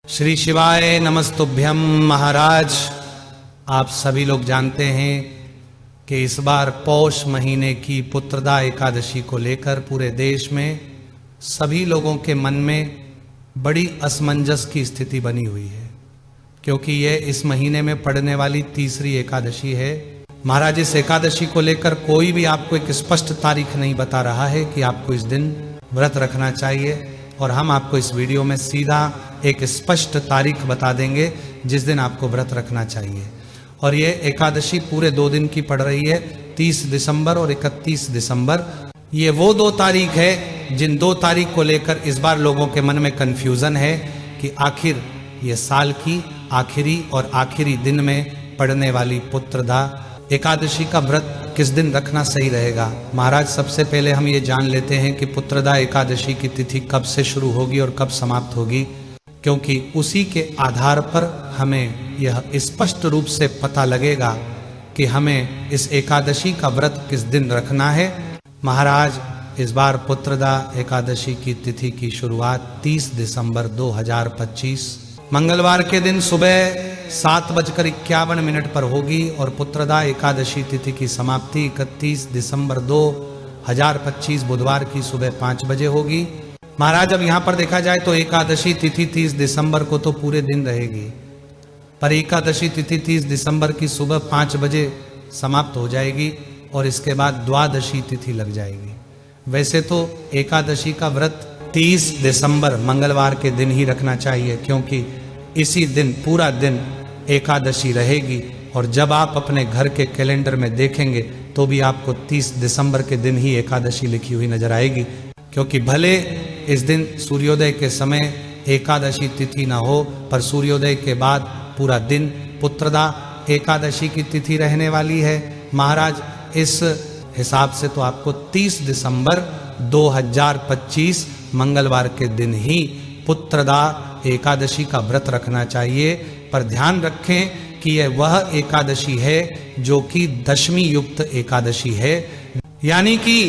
श्री शिवाय नमस्तुभ्यम। महाराज, आप सभी लोग जानते हैं कि इस बार पौष महीने की पुत्रदा एकादशी को लेकर पूरे देश में सभी लोगों के मन में बड़ी असमंजस की स्थिति बनी हुई है, क्योंकि यह इस महीने में पड़ने वाली तीसरी एकादशी है। महाराज, इस एकादशी को लेकर कोई भी आपको एक स्पष्ट तारीख नहीं बता रहा है कि आपको इस दिन व्रत रखना चाहिए, और हम आपको इस वीडियो में सीधा एक स्पष्ट तारीख बता देंगे जिस दिन आपको व्रत रखना चाहिए। और ये एकादशी पूरे 2 दिन की पड़ रही है, 30 दिसंबर और 31 दिसंबर। ये वो 2 तारीख है जिन 2 तारीख को लेकर इस बार लोगों के मन में कन्फ्यूजन है कि आखिर ये साल की आखिरी दिन में पड़ने वाली पुत्रदा एकादशी का व्रत किस दिन रखना सही रहेगा। महाराज, सबसे पहले हम ये जान लेते हैं कि पुत्रदा एकादशी की तिथि कब से शुरू होगी और कब समाप्त होगी, क्योंकि उसी के आधार पर हमें यह स्पष्ट रूप से पता लगेगा कि हमें इस एकादशी का व्रत किस दिन रखना है। महाराज, इस बार पुत्रदा एकादशी की तिथि की शुरुआत 30 दिसंबर 2025 मंगलवार के दिन सुबह 7:51 पर होगी और पुत्रदा एकादशी तिथि की समाप्ति 31 दिसंबर 2025 बुधवार की सुबह 5 बजे होगी। महाराज, अब यहाँ पर देखा जाए तो एकादशी तिथि 30 दिसंबर को तो पूरे दिन रहेगी, पर एकादशी तिथि 30 दिसंबर की सुबह 5 बजे समाप्त हो जाएगी और इसके बाद द्वादशी तिथि लग जाएगी। वैसे तो एकादशी का व्रत 30 दिसंबर मंगलवार के दिन ही रखना चाहिए, क्योंकि इसी दिन पूरा दिन एकादशी रहेगी। और जब आप अपने घर के कैलेंडर में देखेंगे तो भी आपको 30 दिसंबर के दिन ही एकादशी लिखी हुई नजर आएगी, क्योंकि भले इस दिन सूर्योदय के समय एकादशी तिथि ना हो, पर सूर्योदय के बाद पूरा दिन पुत्रदा एकादशी की तिथि रहने वाली है। महाराज, इस हिसाब से तो आपको 30 दिसंबर 2025 मंगलवार के दिन ही पुत्रदा एकादशी का व्रत रखना चाहिए। पर ध्यान रखें कि यह वह एकादशी है जो कि दशमी युक्त एकादशी है, यानी कि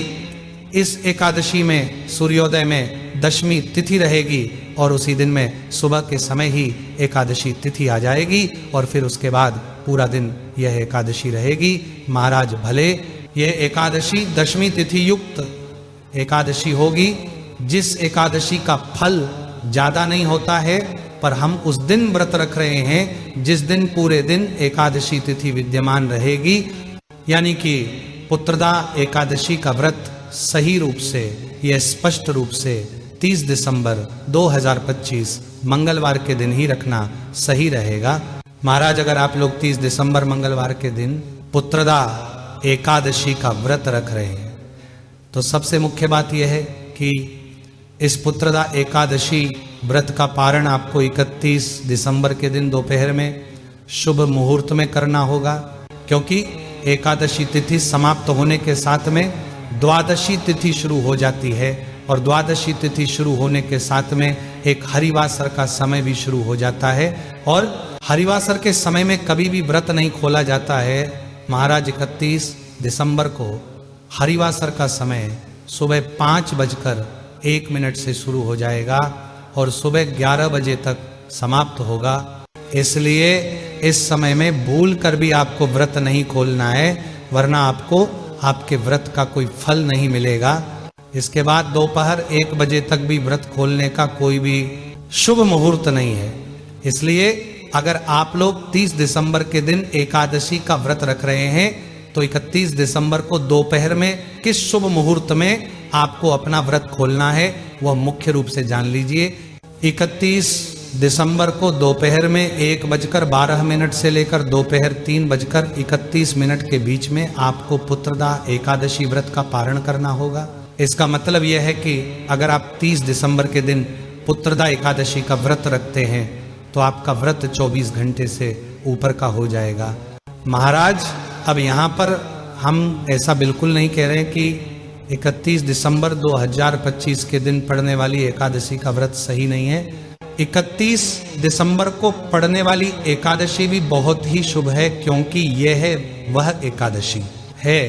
इस एकादशी में सूर्योदय में दशमी तिथि रहेगी और उसी दिन में सुबह के समय ही एकादशी तिथि आ जाएगी और फिर उसके बाद पूरा दिन यह एकादशी रहेगी। महाराज, भले यह एकादशी दशमी तिथि युक्त एकादशी होगी, जिस एकादशी का फल ज्यादा नहीं होता है, पर हम उस दिन व्रत रख रहे हैं जिस दिन पूरे दिन एकादशी तिथि विद्यमान रहेगी, यानी कि पुत्रदा एकादशी का व्रत सही रूप से, यह स्पष्ट रूप से 30 दिसंबर 2025 मंगलवार के दिन ही रखना सही रहेगा। महाराज, अगर आप लोग 30 दिसंबर मंगलवार के दिन पुत्रदा एकादशी का व्रत रख रहे हैं तो सबसे मुख्य बात यह है कि इस पुत्रदा एकादशी व्रत का पारण आपको 31 दिसंबर के दिन दोपहर में शुभ मुहूर्त में करना होगा, क्योंकि एकादशी तिथि समाप्त होने के साथ में द्वादशी तिथि शुरू हो जाती है और द्वादशी तिथि शुरू होने के साथ में एक हरिवासर का समय भी शुरू हो जाता है। और हरिवासर के समय में कभी भी व्रत नहीं खोला जाता है। महाराज, 31 दिसंबर को हरिवासर का समय सुबह 5:01 से शुरू हो जाएगा और सुबह 11 बजे तक समाप्त होगा। इसलिए इस समय में भूल कर भी आपको व्रत नहीं खोलना है, वरना आपको आपके व्रत का कोई फल नहीं मिलेगा। इसके बाद दोपहर 1 बजे तक भी व्रत खोलने का कोई भी शुभ मुहूर्त नहीं है। इसलिए अगर आप लोग 30 दिसंबर के दिन एकादशी का व्रत रख रहे हैं तो 31 दिसंबर को दोपहर में किस शुभ मुहूर्त में आपको अपना व्रत खोलना है वह मुख्य रूप से जान लीजिए। 31 दिसंबर को दोपहर में 1:12 से लेकर दोपहर 3:31 के बीच में आपको पुत्रदा एकादशी व्रत का पारण करना होगा। इसका मतलब यह है कि अगर आप 30 दिसंबर के दिन पुत्रदा एकादशी का व्रत रखते हैं तो आपका व्रत 24 घंटे से ऊपर का हो जाएगा। महाराज, अब यहाँ पर हम ऐसा बिल्कुल नहीं कह रहे कि 31 दिसंबर 2025 के दिन पड़ने वाली एकादशी का व्रत सही नहीं है। 31 दिसंबर को पड़ने वाली एकादशी भी बहुत ही शुभ है, क्योंकि यह वह एकादशी है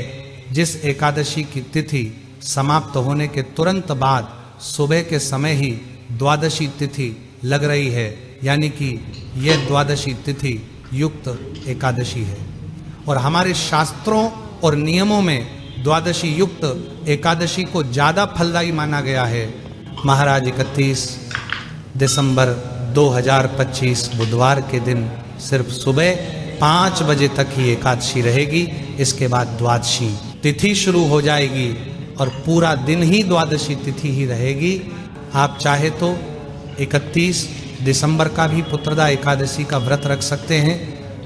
जिस एकादशी की तिथि समाप्त होने के तुरंत बाद सुबह के समय ही द्वादशी तिथि लग रही है यानी कि यह द्वादशी तिथि युक्त एकादशी है। और हमारे शास्त्रों और नियमों में द्वादशी युक्त एकादशी को ज़्यादा फलदायी माना गया है। महाराज 31 दिसंबर 2025 बुधवार के दिन सिर्फ सुबह 5 बजे तक ही एकादशी रहेगी। इसके बाद द्वादशी तिथि शुरू हो जाएगी और पूरा दिन ही द्वादशी तिथि ही रहेगी। आप चाहे तो 31 दिसंबर का भी पुत्रदा एकादशी का व्रत रख सकते हैं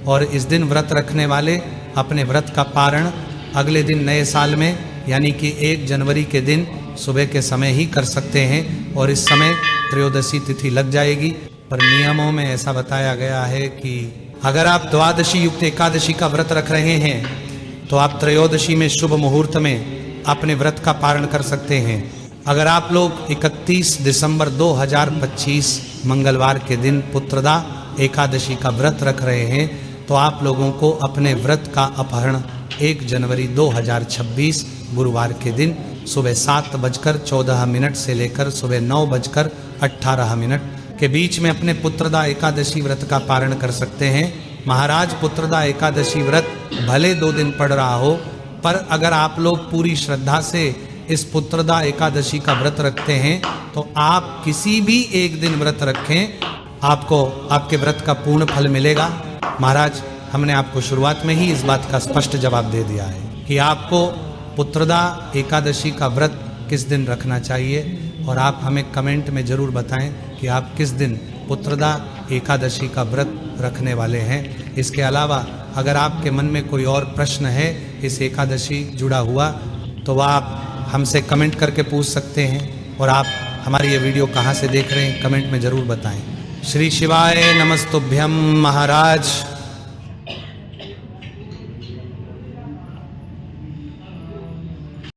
और इस दिन व्रत रखने वाले अपने व्रत का पारण अगले दिन नए साल में यानी कि 1 जनवरी के दिन सुबह के समय ही कर सकते हैं और इस समय त्रयोदशी तिथि लग जाएगी। पर नियमों में ऐसा बताया गया है कि अगर आप द्वादशी युक्त एकादशी का व्रत रख रहे हैं तो आप त्रयोदशी में शुभ मुहूर्त में अपने व्रत का पारण कर सकते हैं। अगर आप लोग 31 दिसंबर 2025 मंगलवार के दिन पुत्रदा एकादशी का व्रत रख रहे हैं तो आप लोगों को अपने व्रत का अपहरण 1 जनवरी 2026 गुरुवार के दिन सुबह 7:14 से लेकर सुबह 9:18 के बीच में अपने पुत्रदा एकादशी व्रत का पारण कर सकते हैं। महाराज पुत्रदा एकादशी व्रत भले 2 दिन पड़ रहा हो, पर अगर आप लोग पूरी श्रद्धा से इस पुत्रदा एकादशी का व्रत रखते हैं तो आप किसी भी एक दिन व्रत रखें, आपको आपके व्रत का पूर्ण फल मिलेगा। महाराज हमने आपको शुरुआत में ही इस बात का स्पष्ट जवाब दे दिया है कि आपको पुत्रदा एकादशी का व्रत किस दिन रखना चाहिए और आप हमें कमेंट में ज़रूर बताएं कि आप किस दिन पुत्रदा एकादशी का व्रत रखने वाले हैं। इसके अलावा अगर आपके मन में कोई और प्रश्न है इस एकादशी जुड़ा हुआ तो वह आप हमसे कमेंट करके पूछ सकते हैं। और आप हमारी ये वीडियो कहाँ से देख रहे हैं कमेंट में ज़रूर बताएं। श्री शिवाय नमस्तुभ्यम महाराज।